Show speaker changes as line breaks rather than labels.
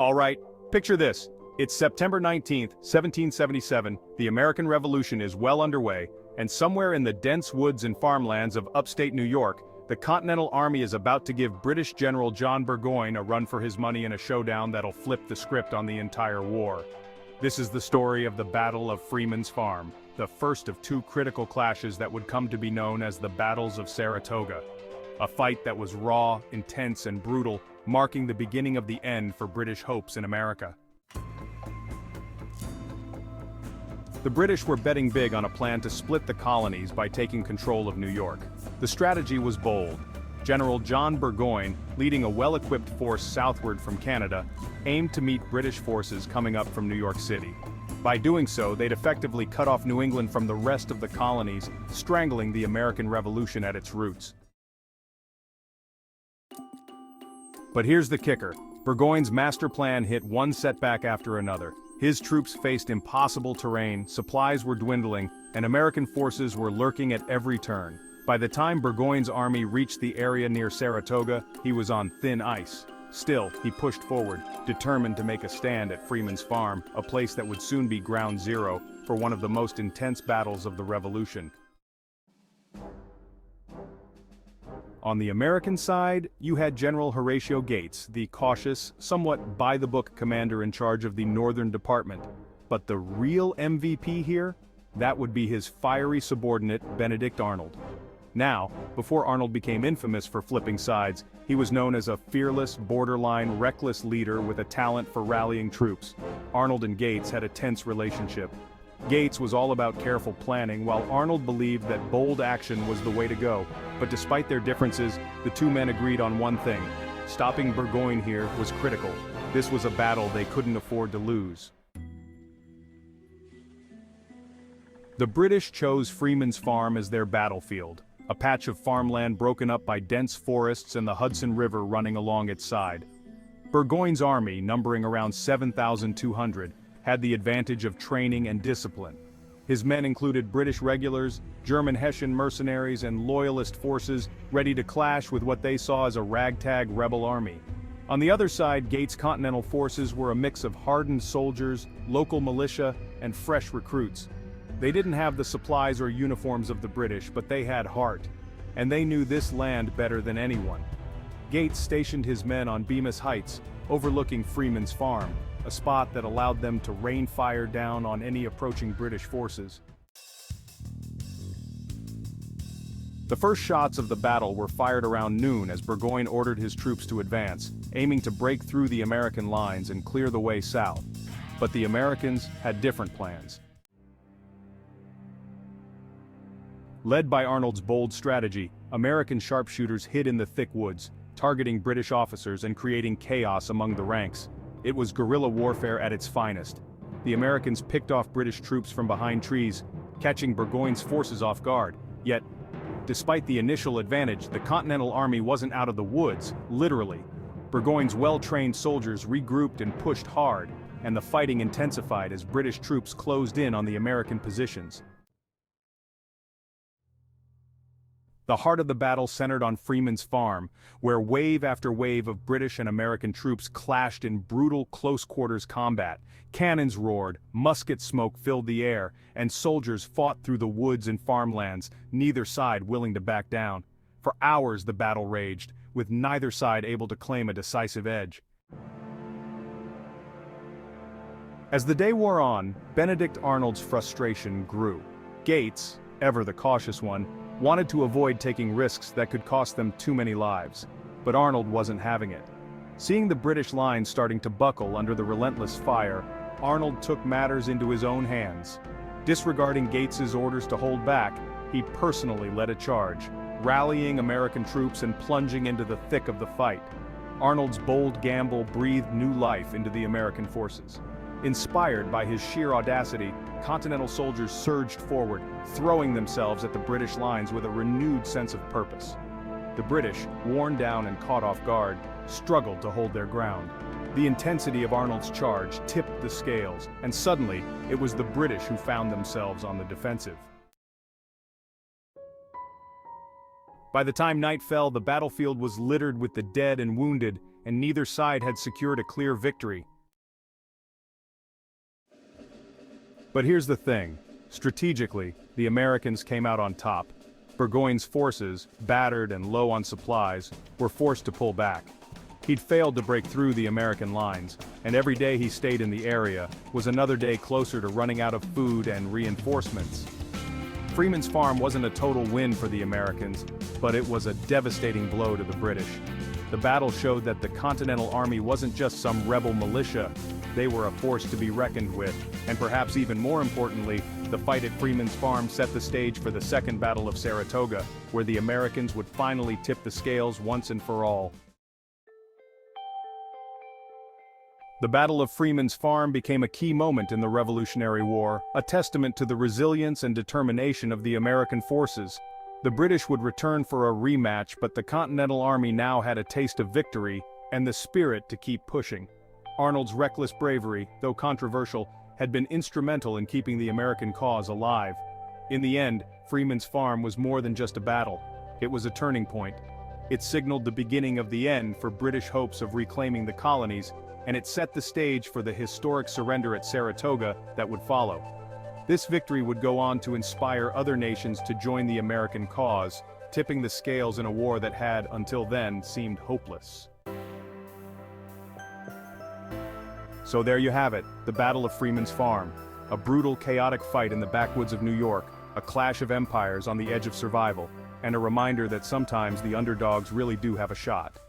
All right, picture this. It's September 19th, 1777, the American Revolution is well underway, and somewhere in the dense woods and farmlands of upstate New York, the Continental Army is about to give British General John Burgoyne a run for his money in a showdown that'll flip the script on the entire war. This is the story of the Battle of Freeman's Farm, the first of two critical clashes that would come to be known as the Battles of Saratoga. A fight that was raw, intense, and brutal, marking the beginning of the end for British hopes in America. The British were betting big on a plan to split the colonies by taking control of New York. The strategy was bold. General John Burgoyne, leading a well-equipped force southward from Canada, aimed to meet British forces coming up from New York City. By doing so, they'd effectively cut off New England from the rest of the colonies, strangling the American Revolution at its roots. But here's the kicker. Burgoyne's master plan hit one setback after another. His troops faced impossible terrain, supplies were dwindling, and American forces were lurking at every turn. By the time Burgoyne's army reached the area near Saratoga, he was on thin ice. Still, he pushed forward, determined to make a stand at Freeman's Farm, a place that would soon be ground zero for one of the most intense battles of the Revolution. On the American side, you had General Horatio Gates, the cautious, somewhat by-the-book commander in charge of the Northern Department. But the real MVP here? That would be his fiery subordinate, Benedict Arnold. Now, before Arnold became infamous for flipping sides, he was known as a fearless, borderline, reckless leader with a talent for rallying troops. Arnold and Gates had a tense relationship. Gates was all about careful planning, while Arnold believed that bold action was the way to go. But despite their differences, the two men agreed on one thing. Stopping Burgoyne here was critical. This was a battle they couldn't afford to lose. The British chose Freeman's Farm as their battlefield, a patch of farmland broken up by dense forests and the Hudson River running along its side. Burgoyne's army, numbering around 7,200, had the advantage of training and discipline. His men included British regulars, German Hessian mercenaries, and loyalist forces ready to clash with what they saw as a ragtag rebel army. On the other side, Gates' Continental forces were a mix of hardened soldiers, local militia, and fresh recruits. They didn't have the supplies or uniforms of the British, but they had heart, and they knew this land better than anyone. Gates stationed his men on Bemis Heights, overlooking Freeman's Farm, a spot that allowed them to rain fire down on any approaching British forces. The first shots of the battle were fired around noon as Burgoyne ordered his troops to advance, aiming to break through the American lines and clear the way south. But the Americans had different plans. Led by Arnold's bold strategy, American sharpshooters hid in the thick woods, targeting British officers and creating chaos among the ranks. It was guerrilla warfare at its finest. The Americans picked off British troops from behind trees, catching Burgoyne's forces off guard. Yet, despite the initial advantage, the Continental Army wasn't out of the woods, literally. Burgoyne's well-trained soldiers regrouped and pushed hard, and the fighting intensified as British troops closed in on the American positions. The heart of the battle centered on Freeman's Farm, where wave after wave of British and American troops clashed in brutal close-quarters combat. Cannons roared, musket smoke filled the air, and soldiers fought through the woods and farmlands, neither side willing to back down. For hours the battle raged, with neither side able to claim a decisive edge. As the day wore on, Benedict Arnold's frustration grew. Gates, ever the cautious one, wanted to avoid taking risks that could cost them too many lives. But Arnold wasn't having it. Seeing the British lines starting to buckle under the relentless fire, Arnold took matters into his own hands. Disregarding Gates's orders to hold back, he personally led a charge, rallying American troops and plunging into the thick of the fight. Arnold's bold gamble breathed new life into the American forces. Inspired by his sheer audacity, Continental soldiers surged forward, throwing themselves at the British lines with a renewed sense of purpose. The British, worn down and caught off guard, struggled to hold their ground. The intensity of Arnold's charge tipped the scales, and suddenly, it was the British who found themselves on the defensive. By the time night fell, the battlefield was littered with the dead and wounded, and neither side had secured a clear victory. But here's the thing. Strategically, the Americans came out on top. Burgoyne's forces, battered and low on supplies, were forced to pull back. He'd failed to break through the American lines, and every day he stayed in the area was another day closer to running out of food and reinforcements. Freeman's farm wasn't a total win for the Americans, but it was a devastating blow to the British. The battle showed that the Continental Army wasn't just some rebel militia, they were a force to be reckoned with, and perhaps even more importantly, the fight at Freeman's farm set the stage for the Second Battle of Saratoga, where the Americans would finally tip the scales once and for all. The Battle of Freeman's Farm became a key moment in the Revolutionary War, a testament to the resilience and determination of the American forces. The British would return for a rematch, but the Continental Army now had a taste of victory, and the spirit to keep pushing. Arnold's reckless bravery, though controversial, had been instrumental in keeping the American cause alive. In the end, Freeman's Farm was more than just a battle. It was a turning point. It signaled the beginning of the end for British hopes of reclaiming the colonies, and it set the stage for the historic surrender at Saratoga that would follow. This victory would go on to inspire other nations to join the American cause, tipping the scales in a war that had, until then, seemed hopeless. So there you have it, the Battle of Freeman's Farm. A brutal, chaotic fight in the backwoods of New York, a clash of empires on the edge of survival, and a reminder that sometimes the underdogs really do have a shot.